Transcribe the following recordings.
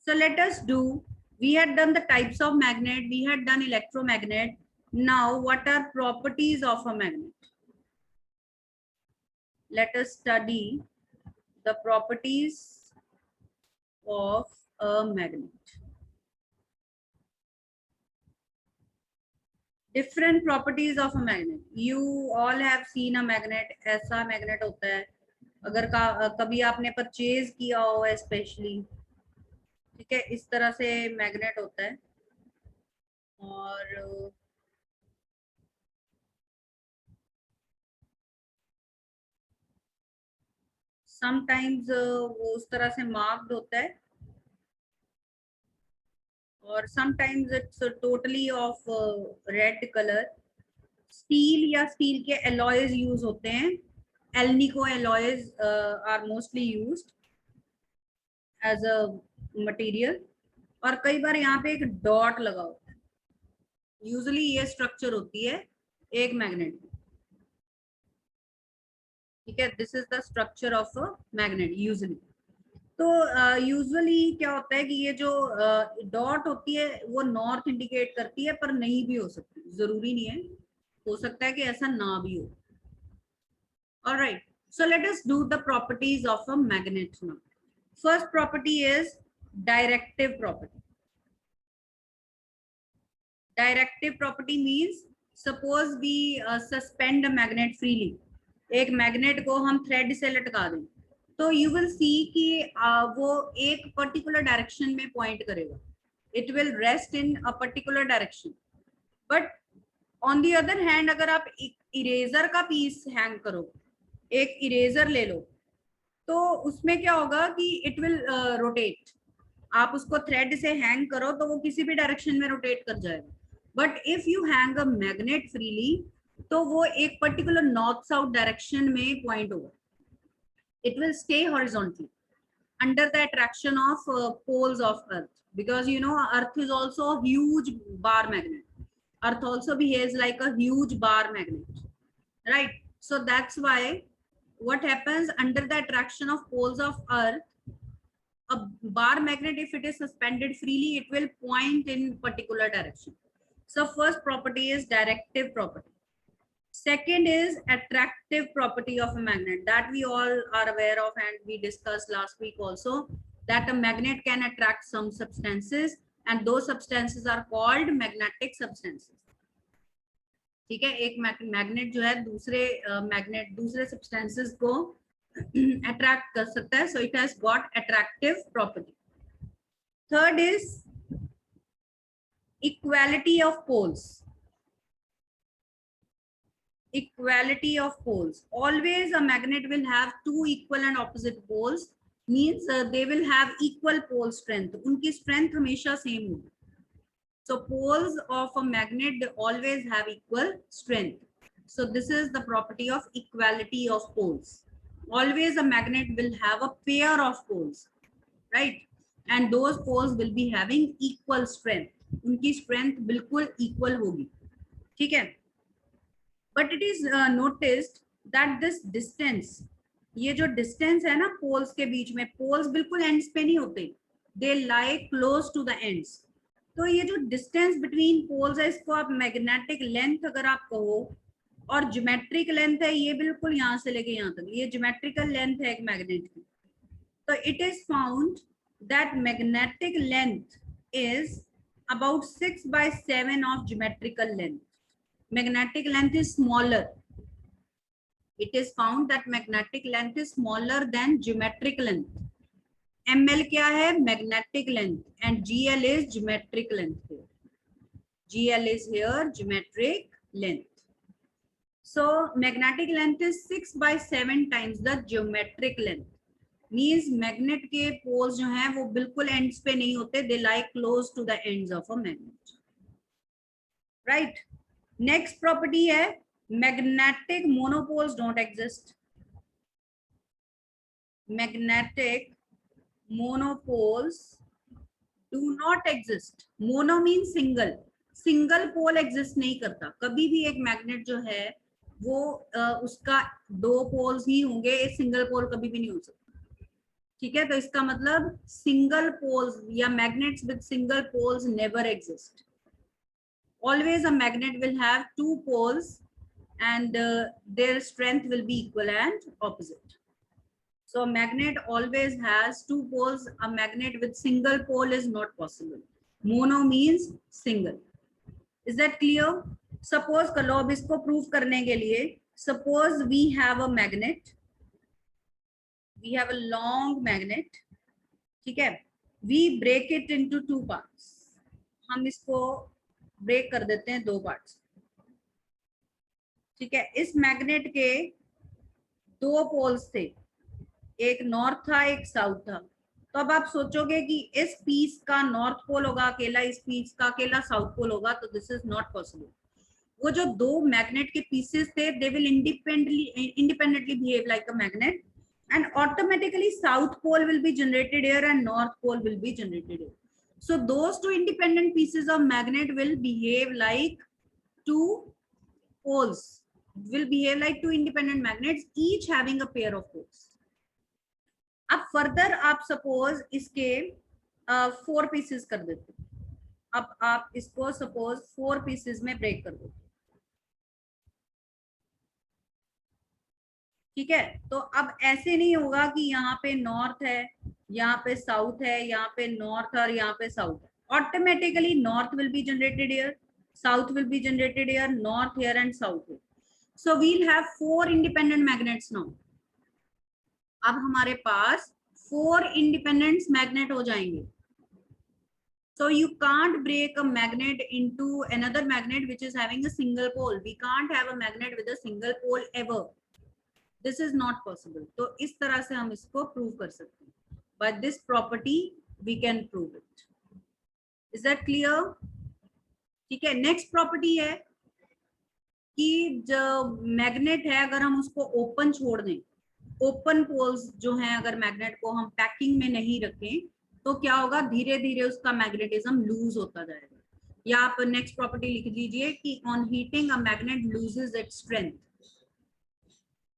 So let us do, we had done the types of magnet, we had done electromagnet. Now what are properties of a magnet? Let us study the properties of a magnet. Different properties of a magnet. You all have seen a magnet. ऐसा magnet होता है, अगर कभी आपने purchase किया हो specially, ठीक है, इस तरह से मैग्नेट होता है. और समटाइम्स वो उस तरह से मार्क्ड होता है, और sometimes it's totally of red colour. Steel या स्टील के एलॉयज यूज होते हैं. Alnico alloys are mostly used as a material. और कई बार यहाँ पे एक डॉट लगा होता है. यूजुअली ये स्ट्रक्चर होती है एक मैग्नेट की, ठीक है. This is the structure of a magnet usually. तो यूजुअली क्या होता है कि ये जो डॉट होती है वो नॉर्थ इंडिकेट करती है, पर नहीं भी हो सकती, जरूरी नहीं है, हो सकता है कि ऐसा ना भी हो. Alright, so let us do the properties of a magnet now. First property is directive property. Directive property means suppose we suspend a magnet freely. एक मैग्नेट को हम थ्रेड से लटका दें, तो यू विल सी कि वो एक पर्टिकुलर डायरेक्शन में पॉइंट करेगा. It will rest in a particular direction. But on the other hand, अगर आप इरेजर का पीस हैंग करो, एक इरेजर ले लो, तो उसमें क्या होगा कि इट विल रोटेट. आप उसको थ्रेड से हैंग करो तो वो किसी भी डायरेक्शन में रोटेट कर जाएगा. But if you hang a magnet freely, तो वो एक पर्टिकुलर नॉर्थ साउथ डायरेक्शन में पॉइंट होगा. It will stay horizontally under the attraction of poles of Earth, because you know Earth is also a huge bar magnet. Earth also behaves like a huge bar magnet, right? So that's why what happens, under the attraction of poles of Earth, a bar magnet, if it is suspended freely, it will point in particular direction. So first property is directive property. Second is attractive property of a magnet, that we all are aware of, and we discussed last week also, that a magnet can attract some substances, and those substances are called magnetic substances. ठीक है, एक magnet जो है दूसरे magnet दूसरे substances को attract कर सकता है. So it has got attractive property. Third is equality of poles. Equality of poles. Always a magnet will have two equal and opposite poles, means they will have equal pole strength. उनकी strength हमेशा same होगी. So poles of a magnet always have equal strength. So this is the property of equality of poles. Always a magnet will have a pair of poles, right? And those poles will be having equal strength. उनकी strength बिल्कुल equal होगी, ठीक है. But it is noticed that this distance, ये जो distance है ना poles के बीच में, poles बिल्कुल ends पे नहीं होते, they lie close to the ends. तो ये जो distance between poles है, इसको आप magnetic length अगर आप कहो, और geometric length है ये बिल्कुल यहाँ से लेके यहाँ तक, ये geometrical length है एक magnet की. तो it is found that magnetic length is about 6/7 of geometrical length. Magnetic length is smaller. It is found that magnetic length is smaller than geometric length. ML क्या है? Magnetic length, and GL is geometric length here. GL is here geometric length. So magnetic length is 6/7 times the geometric length. Means magnet के poles जो हैं वो बिल्कुल ends पे नहीं होते, they lie close to the ends of a magnet. Right? Next property है magnetic monopoles don't exist. Magnetic monopoles do not exist. Mono means single. Single pole exist नहीं करता. कभी भी एक magnet जो है वो उसका दो poles ही होंगे, एक single pole कभी भी नहीं हो सकता. ठीक है, तो इसका मतलब सिंगल पोल्स या magnets with single poles never exist. Always a magnet will have two poles and their strength will be equal and opposite. So a magnet always has two poles. A magnet with single pole is not possible. Mono means single. Is that clear? Suppose करो अब इसको prove करने के लिए, suppose we have a magnet, we have a long magnet, ठीक है, we break it into two parts. हम इसको ब्रेक कर देते हैं दो पार्ट्स. ठीक है, इस मैग्नेट के दो पोल्स थे, एक नॉर्थ था एक साउथ था. तो अब आप सोचोगे कि इस पीस का नॉर्थ पोल होगा अकेला, इस पीस का अकेला साउथ पोल होगा, तो दिस इज नॉट पॉसिबल. वो जो दो मैग्नेट के पीसेस थे, they will independently behave like a magnet and automatically south pole will be generated here and north pole will be generated here. So those two independent pieces of magnet will behave like two poles, will behave like two independent magnets, each having a pair of poles. अब further आप suppose इसके 4 pieces कर देते. अब आप इसको suppose 4 pieces में break कर दो. ठीक है, तो अब ऐसे नहीं होगा कि यहाँ पे नॉर्थ है, यहाँ पे साउथ है, यहाँ पे नॉर्थ और यहाँ पे साउथ है. Automatically north will be generated here, south will be generated here, north here and south here. So we will have 4 independent magnets now. अब हमारे पास 4 इंडिपेंडेंट मैग्नेट हो जाएंगे. So you can't break a magnet into another magnet which is having a single pole. We can't have a magnet with a single pole ever. This is not possible. तो इस तरह से हम इसको prove कर सकते हैं. By this property we can prove it. Is that clear? ठीक है, नेक्स्ट प्रॉपर्टी है कि जो मैग्नेट है अगर हम उसको ओपन छोड़ दें, ओपन पोल्स जो हैं अगर मैग्नेट को हम पैकिंग में नहीं रखें, तो क्या होगा, धीरे धीरे उसका मैग्नेटिज्म लूज होता जाएगा. या आप नेक्स्ट प्रॉपर्टी लिख लीजिए कि on heating a magnet loses its strength.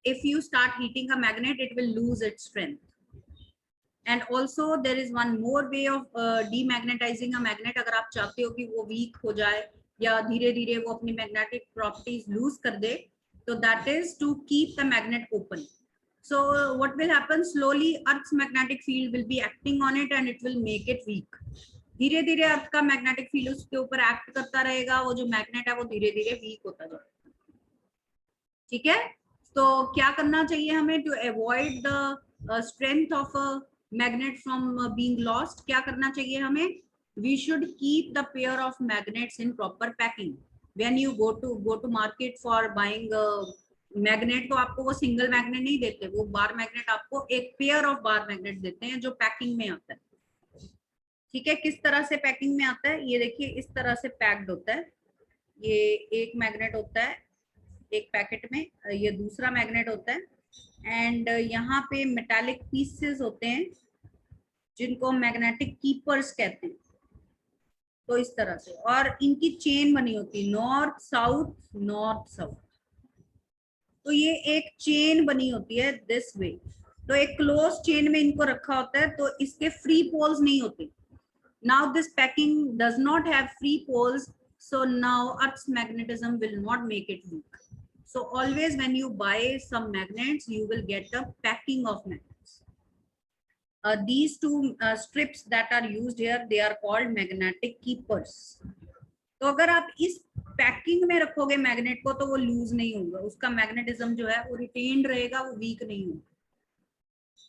If you start heating a magnet, it will lose its strength. And also there is one more way of demagnetizing a magnet. अगर आप चाहते हो कि वो weak हो जाए या धीरे धीरे वो अपनी magnetic properties lose कर दे, तो that is to keep the magnet open. So what will happen, slowly Earth's magnetic field will be acting on it and it will make it weak. धीरे धीरे अर्थ का मैग्नेटिक फील्ड उसके ऊपर act करता रहेगा, वो जो मैग्नेट है वो धीरे धीरे वीक होता जाएगा. ठीक है, तो क्या करना चाहिए हमें to avoid the strength of a magnet from being lost? क्या करना चाहिए हमें? We should keep the pair of magnets in proper packing. When you go to market for buying magnet, तो आपको वो सिंगल मैग्नेट नहीं देते, वो बार मैग्नेट आपको एक पेयर ऑफ बार मैग्नेट देते हैं जो पैकिंग में आता है. ठीक है, किस तरह से पैकिंग में आता है ये देखिए, इस तरह से पैक्ड होता है. ये एक मैग्नेट होता है एक पैकेट में, ये दूसरा मैग्नेट होता है, एंड यहाँ पे मेटालिक पीसेस होते हैं जिनको मैग्नेटिक कीपर्स कहते हैं. तो इस तरह से, और इनकी चेन बनी होती है नॉर्थ साउथ नॉर्थ साउथ. तो ये एक चेन बनी होती है दिस वे. तो एक क्लोज चेन में इनको रखा होता है, तो इसके फ्री पोल्स नहीं होते. Now this packing does not have free poles, so now Earth's magnetism will not make it weak. So always when you buy some magnets, you will get the packing of magnets. These two strips that are used here, they are called magnetic keepers. तो अगर आप इस packing में रखोगे magnet को, तो वो loose नहीं होगा, उसका मैग्नेटिज्म जो है वो रिटेन्ड रहेगा, वो वीक नहीं होगा.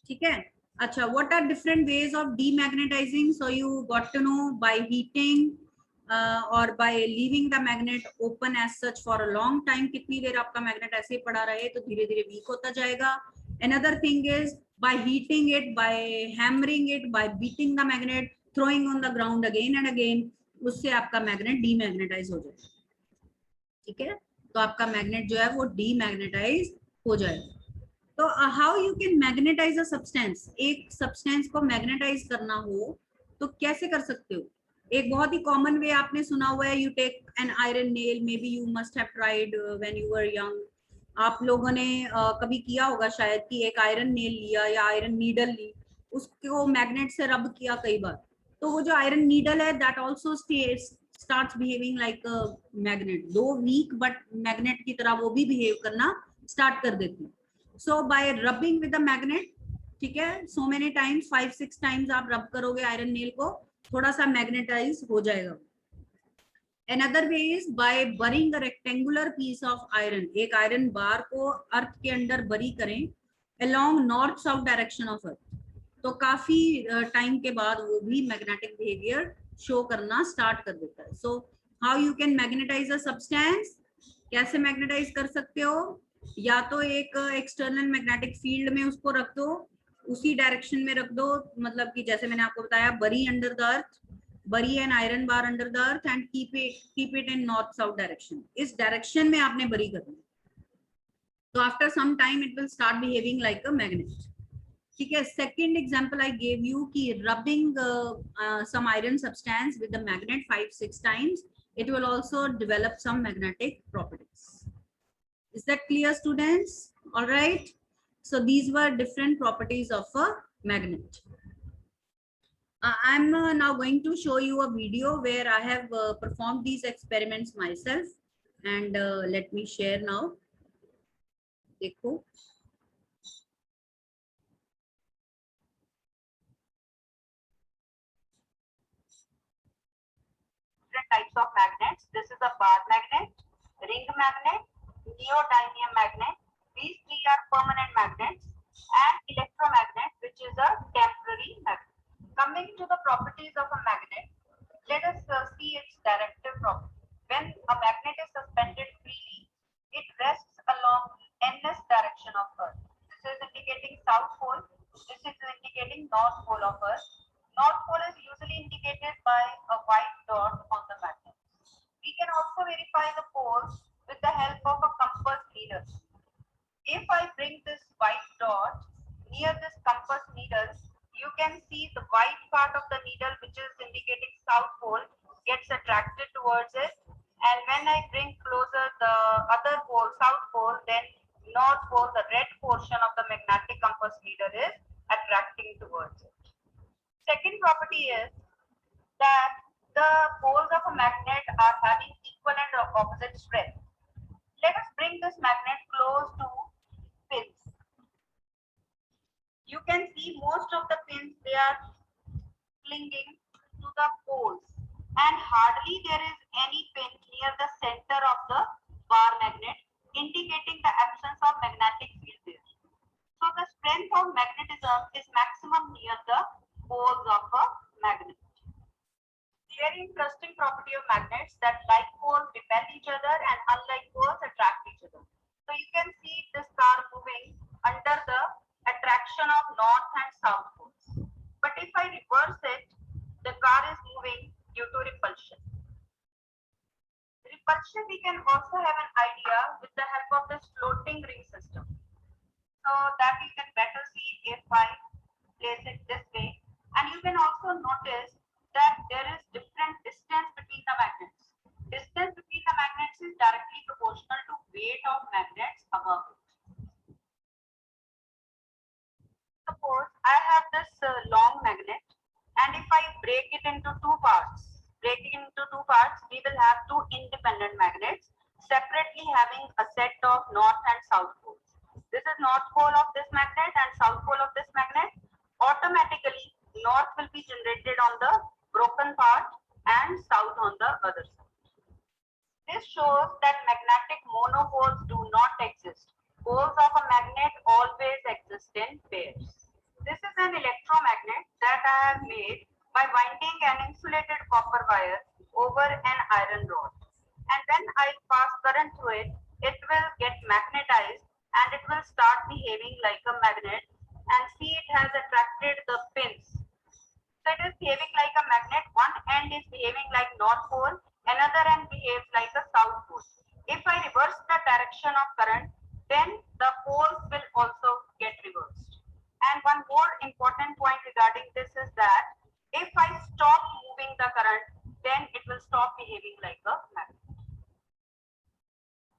ठीक है, अच्छा, what are different ways of demagnetizing? So you got to know by heating or by leaving the magnet open as such for a long time. कितनी देर आपका मैग्नेट ऐसे ही पड़ा रहे तो धीरे धीरे वीक होता जाएगा. Another thing is by heating it, by hammering it, by beating the magnet, throwing on the ground again and again, उससे आपका मैग्नेट डीमैग्नेटाइज हो जाएगा. ठीक है, तो आपका मैग्नेट जो है वो डीमैग्नेटाइज हो जाएगा. तो how you can magnetize a substance? एक सब्सटेंस को मैग्नेटाइज करना हो तो कैसे कर सकते हो? एक बहुत ही कॉमन वे आपने सुना हुआ है, you take an iron nail, maybe you must have tried when you were young. आप लोगों ने कभी किया होगा शायद कि एक आयरन नेल लिया या आयरन नीडल ली, उसको मैग्नेट से रब किया कई बार, तो वो जो आयरन नीडल है that also starts behaving like a magnet, दो वीक बट मैग्नेट की तरह वो भी बिहेव करना स्टार्ट कर देती है। So by rubbing with the magnet, ठीक है, सो मेनी टाइम्स 5-6 टाइम्स आप रब करोगे आयरन नील को, थोड़ा सा मैग्नेटाइज हो जाएगा। Another way is by burying a rectangular piece of iron, एक आयरन बार को अर्थ के अंदर बरी करें along north south direction of earth, तो काफी टाइम के बाद वो भी मैग्नेटिक बिहेवियर शो करना स्टार्ट कर देता है। So how you can magnetize a substance, कैसे मैग्नेटाइज कर सकते हो, या तो एक एक्सटर्नल मैग्नेटिक फील्ड में उसको रख दो, उसी डायरेक्शन में रख दो, मतलब कि जैसे मैंने आपको बताया बरी under the earth, bury an iron bar under the earth and keep it in north south direction, इस डायरेक्शन में आपने बरी करना, तो after some time it will start behaving like a magnet. ठीक है, second example I gave you कि rubbing some iron substance with the magnet 5-6 times, it will also develop some magnetic properties. Is that clear, students? All right, so these were different properties of a magnet. I'm now going to show you a video where I have performed these experiments myself, and let me share now. देखो, different types of magnets. This is a bar magnet, ring magnet, neodymium magnet. These three are permanent magnets, and electromagnet, which is a temporary magnet. Coming to the properties of a magnet, let us see its directive property. When a magnet is suspended freely, it rests along n-th direction of Earth. This is indicating south pole. This is indicating north pole of Earth. North pole is usually indicated by a white dot on the magnet. We can also verify the poles with the help of a compass needle. If I bring this white dot near this compass needle, you can see the white part of the needle, which is indicating south pole, gets attracted towards it, and when I bring closer the other pole, south pole, then north pole, the red portion of the magnetic compass needle is attracting towards it. Second property is that the poles of a magnet are having equal and opposite strength. Let us bring this magnet close to pins. You can see most of the pins, they are clinging to the poles, and hardly there is any pin near the center of the bar magnet, indicating the absence of magnetic field there. So the strength of magnetism is maximum near the poles of a magnet. Very interesting property of magnets that like poles repel each other and unlike poles attract each other. So you can see this car moving under the attraction of north and south poles. But if I reverse it, the car is moving due to repulsion. Repulsion we can also have an idea with the help of this floating ring system. So that you can better see if I place it this way. And you can also notice that there is different distance between the magnets. Distance between the magnets is directly proportional to weight of magnets above it. Suppose I have this long magnet, and if I break it into two parts, we will have two independent magnets separately having a set of north and south poles. This is north pole of this magnet and south pole of this magnet. Automatically, north will be generated on the broken part and south on the other side. This shows that magnetic monopoles do not exist. Poles of a magnet always exist in pairs. This is an electromagnet that I have made by winding an insulated copper wire over an iron rod. And when I pass current through it, it will get magnetized and it will start behaving like a magnet. And see, it has attracted the pins. So it is behaving like a magnet. One end is behaving like north pole, another end behaves like a south pole. If I reverse the direction of current, then the poles will also get reversed. And one more important point regarding this is that if I stop moving the current, then it will stop behaving like a magnet.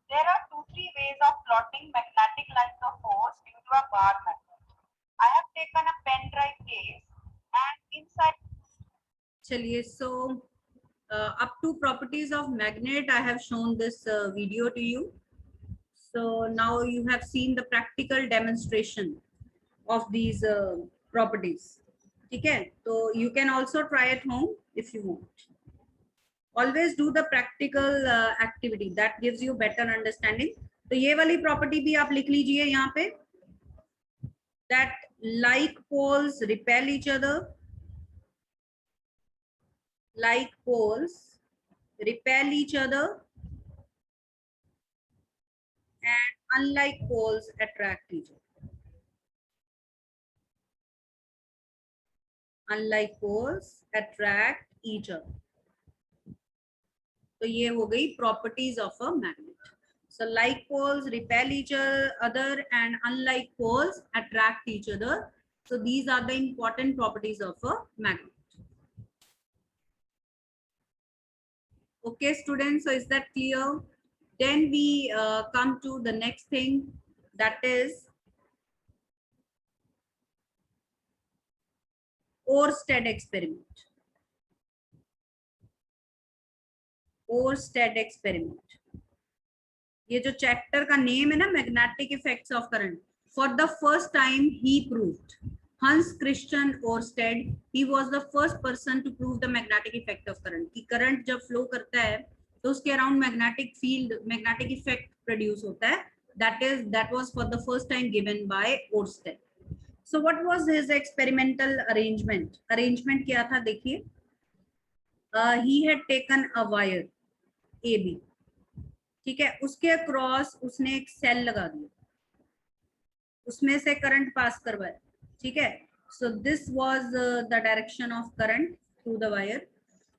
There are 2-3 ways of plotting magnetic lines of force into a bar magnet. I have taken a pen drive case चलिए, so up to properties of magnet, I have shown this video to you. So now you have seen the practical demonstration of these properties. ठीक है, तो you can also try at home if you want. Always do the practical activity, that gives you better understanding. तो ये वाली property भी आप लिख लीजिए यहाँ पे, that like poles repel each other, like poles repel each other, and unlike poles attract each other. Unlike poles attract each other. तो ये हो गई properties of a magnet. So like poles repel each other and unlike poles attract each other. So these are the important properties of a magnet. Okay, students, so is that clear? Then we come to the next thing, that is Oersted experiment. Oersted experiment. ये जो chapter का name है ना, magnetic effects of current, for the first time he proved, Hans Christian Oersted, he was the first person to prove the magnetic effect of current, कि current जब flow करता है तो उसके around magnetic field, magnetic effect produce होता है. that was for the first time given by Oersted. So what was his experimental arrangement क्या था देखिए. He had taken a wire AB, ठीक है, उसके अक्रॉस उसने एक सेल लगा दिया, उसमें से करंट पास करवाया, ठीक है. सो this was the direction of current through the wire,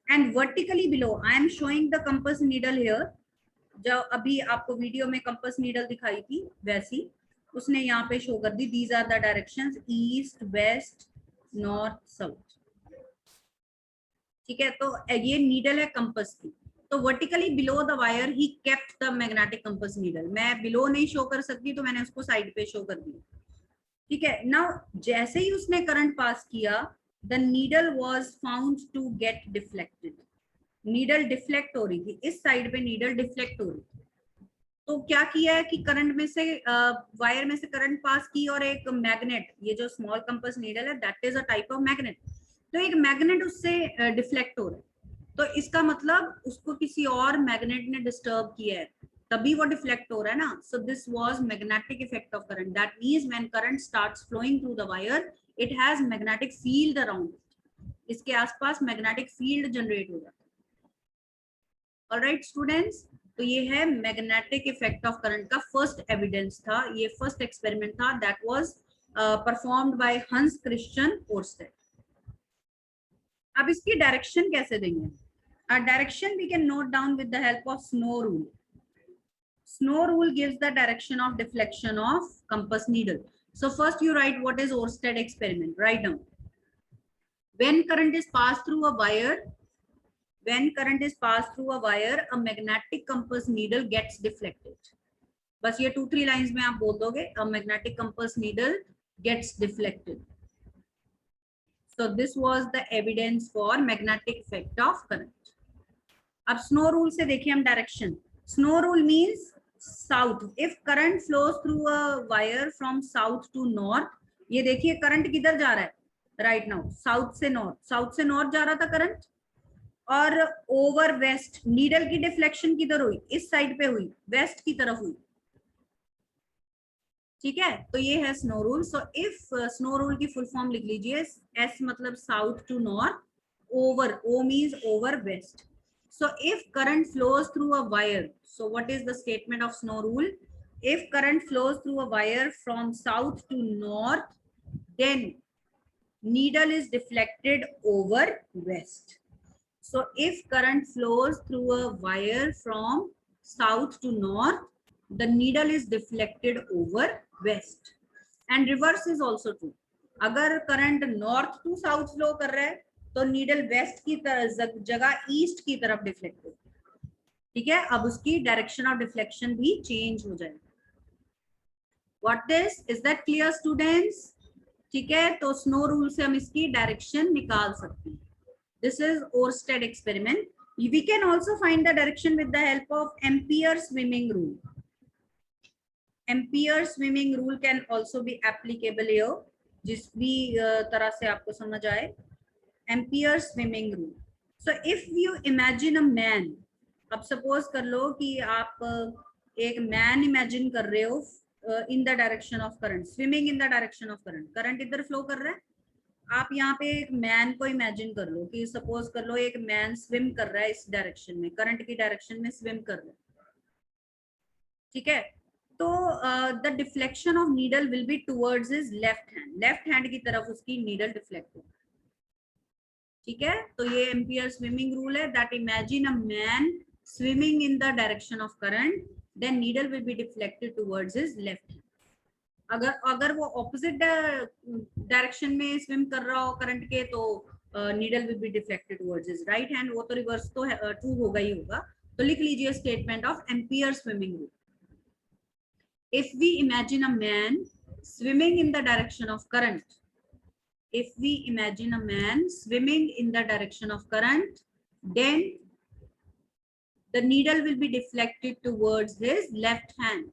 and vertically below I am showing the compass needle here. जो अभी आपको वीडियो में कंपास नीडल दिखाई थी वैसी उसने यहाँ पे शो कर दी. These are the directions, east west north south, ठीक है. तो ये नीडल है कंपास की, तो vertically below the wire he kept the magnetic compass needle. मैं बिलो नहीं शो कर सकती तो मैंने उसको साइड पे शो कर दिया, ठीक है. नाउ जैसे ही उसने करंट पास किया, the needle was found to get deflected. Needle deflect हो रही थी, इस साइड पे नीडल डिफ्लेक्ट हो रही थी. तो क्या किया है कि करंट में से वायर में से करंट पास की, और एक मैग्नेट, ये जो स्मॉल कंपास नीडल है that is a type of magnet, तो एक मैग्नेट उससे डिफ्लेक्ट हो रहा है. तो इसका मतलब उसको किसी और मैग्नेट ने डिस्टर्ब किया है, तभी वो डिफ्लेक्ट हो रहा है ना. So this was magnetic effect of current. That means when current starts flowing through the wire, it has magnetic field around, इसके आसपास मैग्नेटिक फील्ड जनरेट हो जाता है. ऑलराइट स्टूडेंट्स, तो ये है मैग्नेटिक इफेक्ट ऑफ करंट का फर्स्ट एविडेंस था, ये फर्स्ट एक्सपेरिमेंट था, that was performed by Hans Christian Oersted. अब इसकी डायरेक्शन कैसे देंगे? Direction we can note down with the help of snow rule. Snow rule gives the direction of deflection of compass needle. So first you write what is Oersted experiment. Write down. When current is passed through a wire, a magnetic compass needle gets deflected. बस ये 2-3 lines में आप बोल दोगे, a magnetic compass needle gets deflected. So this was the evidence for magnetic effect of current. अब snow rule से देखिए हम direction. Snow rule means south. If current flows through a wire from south to north, ये देखिए current किधर जा रहा है राइट नाउ, साउथ से नॉर्थ, साउथ से नॉर्थ जा रहा था करंट, और ओवर वेस्ट. नीडल की डिफ्लेक्शन किधर हुई? इस साइड पे हुई, वेस्ट की तरफ हुई, ठीक है. तो ये है snow rule. So if snow rule की फुल फॉर्म लिख लीजिए, एस मतलब south to north, over, O means over west. So if current flows through a wire, so what is the statement of snow rule? If current flows through a wire from south to north, then needle is deflected over west. So if current flows through a wire from south to north, the needle is deflected over west. And reverse is also true. अगर current north to south flow कर रहा है तो needle waste की जगह east की तरफ deflect होगी, ठीक है. अब उसकी डायरेक्शन ऑफ डिफ्लेक्शन भी चेंज हो जाएगी. What this, is that clear students? ठीक है, तो स्नो रूल से हम इसकी डायरेक्शन निकाल सकते हैं. This is Oersted experiment. We can also find the direction with the help of Ampere's swimming rule. Ampere's swimming rule can also be applicable here, जिस भी तरह से आपको समझ आए. Ampere's swimming rule. So if you imagine a man, अब suppose कर लो कि आप एक man imagine कर रहे हो in the direction of current, swimming in the direction of current. Current इधर flow कर रहा है. आप यहाँ पे एक मैन को इमेजिन कर लो कि सपोज कर लो एक मैन स्विम कर रहा है इस डायरेक्शन में, करंट की डायरेक्शन में स्विम कर रहा है. ठीक है, तो the deflection of needle will be towards his left hand की तरफ उसकी नीडल डिफ्लेक्ट होगी. ठीक है, तो ये एम्पियर स्विमिंग रूल है that imagine a man swimming in the direction of current, then needle will be deflected towards his left hand. अगर वो ऑपोजिट डायरेक्शन में स्विम कर रहा हो करंट के, तो needle will be deflected towards his right hand. वो तो रिवर्स तो ट्रू होगा ही होगा. तो लिख लीजिए statement of ampere swimming rule. If we imagine a man swimming in the direction of current, if we imagine a man swimming in the direction of current, then the needle will be deflected towards his left hand.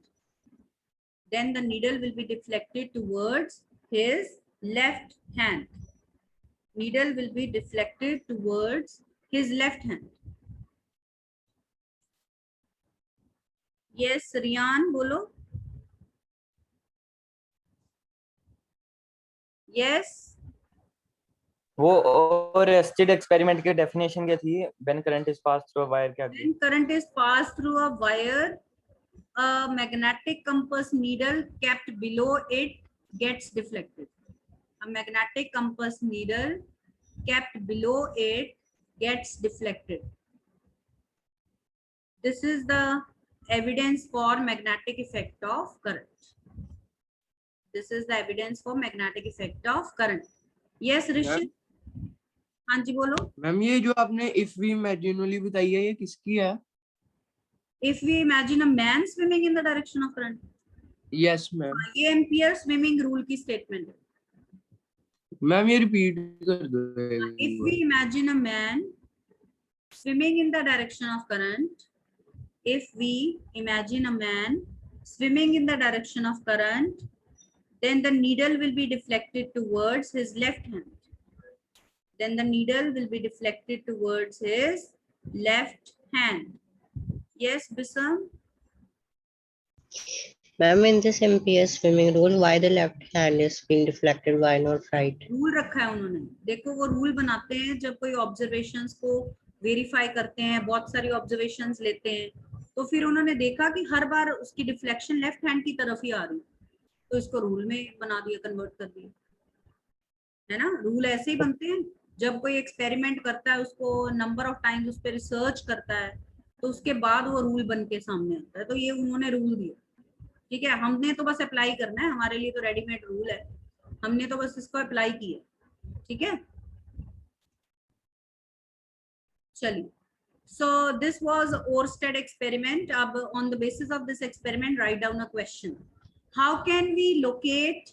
Then the needle will be deflected towards his left hand. Needle will be deflected towards his left hand. Yes, Riyan, bolo. Yes. वो और एस्टेड experiment की definition क्या थी? When current is pass through a wire, क्या? When current is passed through a wire, a magnetic compass needle kept below it gets deflected. A magnetic compass needle kept below it gets deflected. This is the evidence for magnetic effect of current. This is the evidence for magnetic effect of current. Yes, Rishi. हाँ जी बोलो. Ma'am ये जो आपने if we imagine वाली बताई है, ये किसकी है? If we imagine a man swimming in the direction of current. Yes ma'am. ये एम्पियर स्विमिंग रूल की स्टेटमेंट है. मैम ये रिपीट कर दो. If we imagine a man swimming in the direction of current, if we imagine a man swimming in the direction of current, then the needle will be deflected towards his left hand. Then the needle will be deflected towards his left hand. Yes, Bisam? Ma'am, in this Ampere's swimming rule, why the left hand is being deflected, why not right? Rule रखा है उन्होंने. देखो वो rule बनाते हैं जब कोई observations को वेरीफाई करते हैं, बहुत सारी ऑब्जर्वेशंस लेते हैं, तो फिर उन्होंने देखा कि हर बार उसकी डिफ्लेक्शन लेफ्ट हैंड की तरफ ही आ रही, तो इसको रूल में बना दिया, कन्वर्ट कर दिया, है ना. रूल ऐसे ही बनते हैं. जब कोई एक्सपेरिमेंट करता है, उसको नंबर ऑफ टाइम्स उस पर रिसर्च करता है, तो उसके बाद वो रूल बन के सामने आता है. तो ये उन्होंने रूल दिया. ठीक है, हमने तो बस अप्लाई करना है, हमारे लिए तो रेडीमेड रूल है, हमने तो बस इसको अप्लाई किया. ठीक है, चलिए. So this was Oersted experiment. अब on the basis of this experiment, write down a question. How can we locate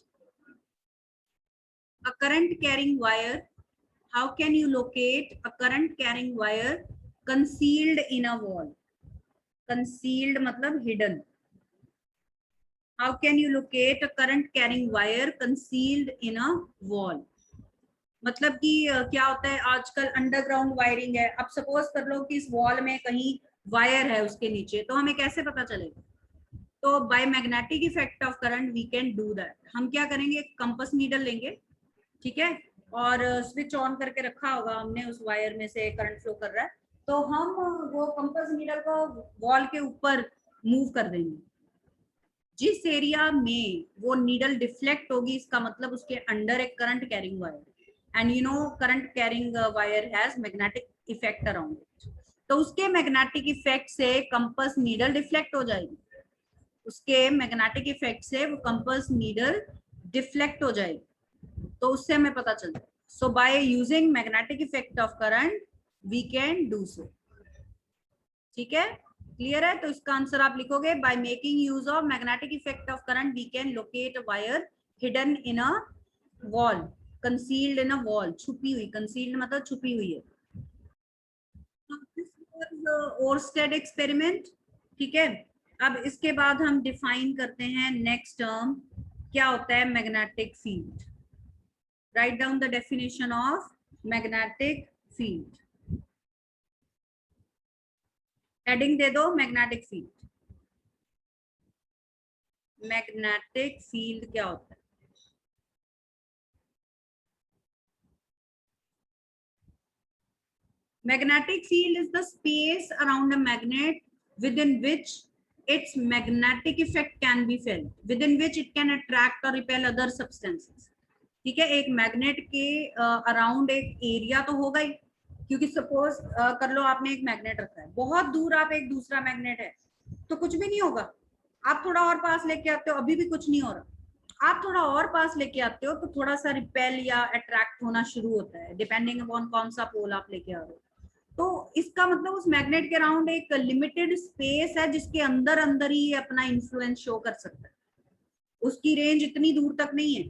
a current carrying wire? How can you locate a current carrying wire concealed in a wall? Concealed मतलब hidden. How can you locate a current carrying wire concealed in a wall? मतलब कि क्या होता है, आजकल underground wiring है. अब suppose कर लो कि इस वॉल में कहीं वायर है उसके नीचे, तो हमें कैसे पता चलेगा? तो by magnetic effect of current we can do that. हम क्या करेंगे, कंपास नीडल लेंगे, ठीक है, और स्विच ऑन करके रखा होगा हमने, उस वायर में से करंट फ्लो कर रहा है, तो हम वो कंपास नीडल को वॉल के ऊपर मूव कर देंगे. जिस एरिया में वो नीडल डिफ्लेक्ट होगी, इसका मतलब उसके अंडर एक current carrying wire, and you know current carrying wire has magnetic effect around it. तो उसके मैग्नेटिक इफेक्ट से कंपास नीडल डिफ्लेक्ट हो जाएगी. उसके मैग्नेटिक इफेक्ट से वो कंपास नीडल डिफ्लेक्ट हो जाएगी, तो उससे हमें पता चलता है. So by using magnetic effect of current we can do so. ठीक है, क्लियर है? तो इसका आंसर आप लिखोगे, by making use of magnetic effect of current we can locate a wire hidden in a wall, concealed in a wall, छुपी हुई. Concealed मतलब छुपी हुई है. ओरस्टेड एक्सपेरिमेंट, ठीक है। अब इसके बाद हम डिफाइन करते हैं नेक्स्ट टर्म, क्या होता है magnetic field. Write down the definition of magnetic field. Heading दे दो मैग्नेटिक फील्ड। मैग्नेटिक फील्ड क्या होता है? Magnetic field is the space around a magnet within which its magnetic effect can be felt, within which it can attract or repel other substances. ठीक है, एक magnet के around एक area तो होगा ही, क्योंकि सपोज कर लो आपने एक मैग्नेट रखा है, बहुत दूर आप एक दूसरा मैग्नेट है तो कुछ भी नहीं होगा। आप थोड़ा और पास लेके आते हो, अभी भी कुछ नहीं हो रहा। आप थोड़ा और पास लेके आते हो तो थोड़ा सा रिपेल या अट्रैक्ट होना शुरू होता है, डिपेंडिंग अपॉन कौन सा पोल आप लेके आ रहे हो। तो इसका मतलब उस मैग्नेट के अराउंड एक लिमिटेड स्पेस है जिसके अंदर अंदर ही अपना इन्फ्लुएंस शो कर सकता है, उसकी रेंज इतनी दूर तक नहीं है।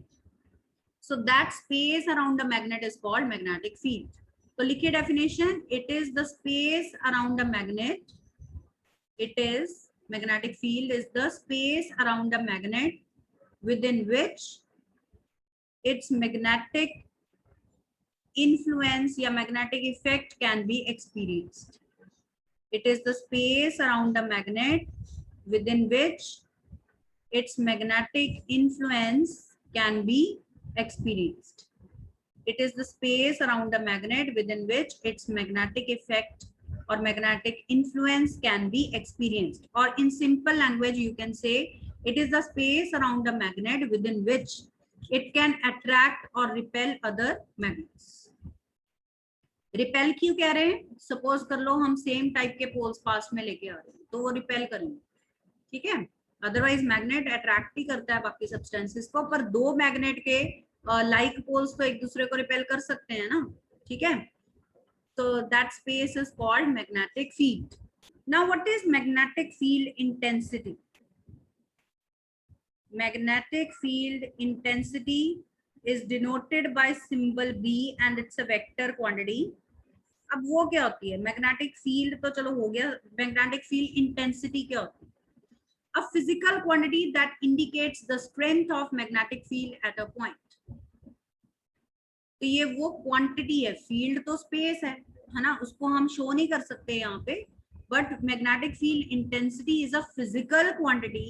So that space around the magnet is called magnetic field. तो लिखिए definition, it is the space around the magnet, it is magnetic field is the space around the magnet within which its magnetic influence या magnetic effect can be experienced. It is the space around the magnet within which its magnetic influence can be experienced. It is the space around the magnet within which its magnetic effect or magnetic influence can be experienced. Or in simple language, you can say it is the space around the magnet within which it can attract or repel other magnets. Repel क्यों कह रहे हैं? Suppose कर लो हम same type के poles पास में लेके आ रहे हैं तो वो रिपेल करेंगे, ठीक है। अदरवाइज मैग्नेट अट्रैक्ट ही करता है बाकी सब्सटेंसेस को, पर दो मैग्नेट के लाइक पोल्स तो एक दूसरे को रिपेल कर सकते हैं ना, ठीक है। तो that space is called magnetic field. Now what is magnetic field intensity? Magnetic field intensity is denoted by symbol B and it's a vector quantity. अब वो क्या होती है? मैग्नेटिक फील्ड तो चलो हो गया, मैग्नेटिक फील्ड इंटेंसिटी क्या होती है? A physical quantity that indicates the strength of magnetic field at a point. तो ये वो क्वांटिटी है, फील्ड तो स्पेस है ना, उसको हम शो नहीं कर सकते यहाँ पे, but magnetic field intensity is a physical quantity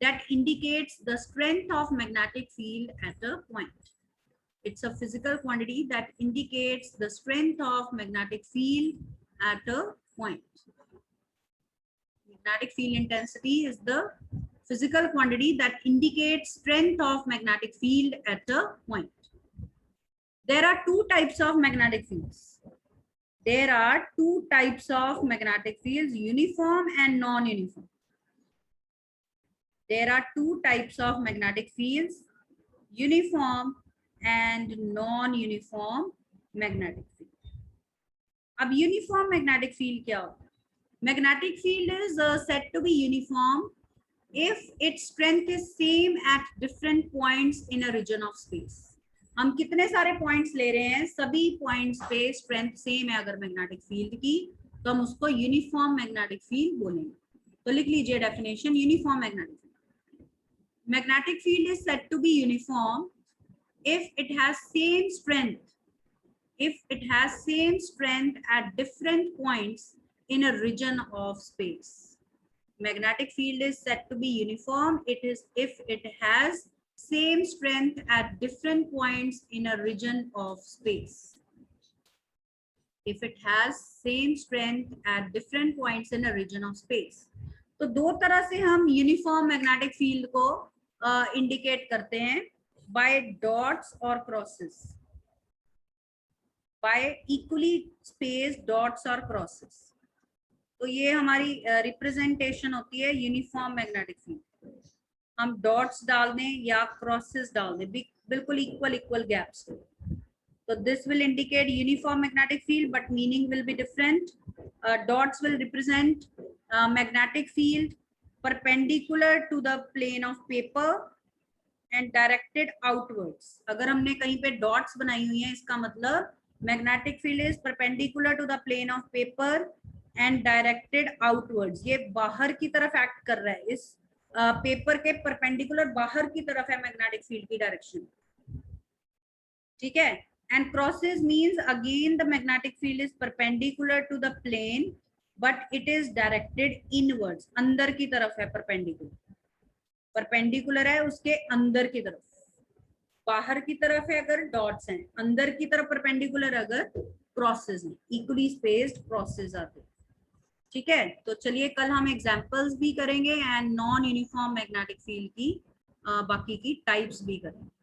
that indicates the strength of magnetic field at a point. It's a physical quantity that indicates the strength of magnetic field at a point. Magnetic field intensity is the physical quantity that indicates strength of magnetic field at a point. There are two types of magnetic fields. There are two types of magnetic fields, uniform and non-uniform. There are two types of magnetic fields, uniform and non-uniform magnetic field. अब uniform magnetic field क्या होता है? Magnetic field is said to be uniform if its strength is same at different points in a region of space. हम कितने सारे points ले रहे हैं, सभी points पे strength same है अगर magnetic field की, तो हम उसको uniform magnetic field बोलेंगे। तो लिख लीजिए definition, uniform magnetic field. Magnetic field is said to be uniform if it has same strength. If it has same strength at different points in a region of space. Magnetic field is said to be uniform. It is if it has same strength at different points in a region of space. If it has same strength at different points in a region of space. तो दो तरह से हम uniform magnetic field को indicate करते हैं, by dots और crosses, by equally space dots और क्रॉसेस। तो ये हमारी रिप्रेजेंटेशन होती है यूनिफॉर्म मैग्नेटिक फील्ड। हम डॉट्स डाल दें या क्रॉसेस डाल दें, बिल्कुल इक्वल गैप्स। तो this will indicate uniform magnetic field but meaning will be different. Dots will represent magnetic field perpendicular to the plane of paper and directed outwards. अगर हमने कहीं पे dots बनाई हुई हैं, इसका मतलब magnetic field is perpendicular to the plane of paper and directed outwards, ये बाहर की तरफ एक्ट कर रहा है, इस पेपर के परपेंडिकुलर बाहर की तरफ है मैग्नेटिक फील्ड की डायरेक्शन, ठीक है। And crosses means again the magnetic field is perpendicular to the plane but it is directed inwards, अंदर की तरफ है, परपेंडिकुलर है उसके अंदर की तरफ, बाहर की तरफ है अगर डॉट्स हैं, अंदर की तरफ परपेंडिकुलर अगर क्रॉसेस हैं, इक्वली स्पेस्ड क्रॉसेस आते हैं, ठीक है। तो चलिए कल हम एग्जांपल्स भी करेंगे and non uniform magnetic field की बाकी की टाइप्स भी करेंगे।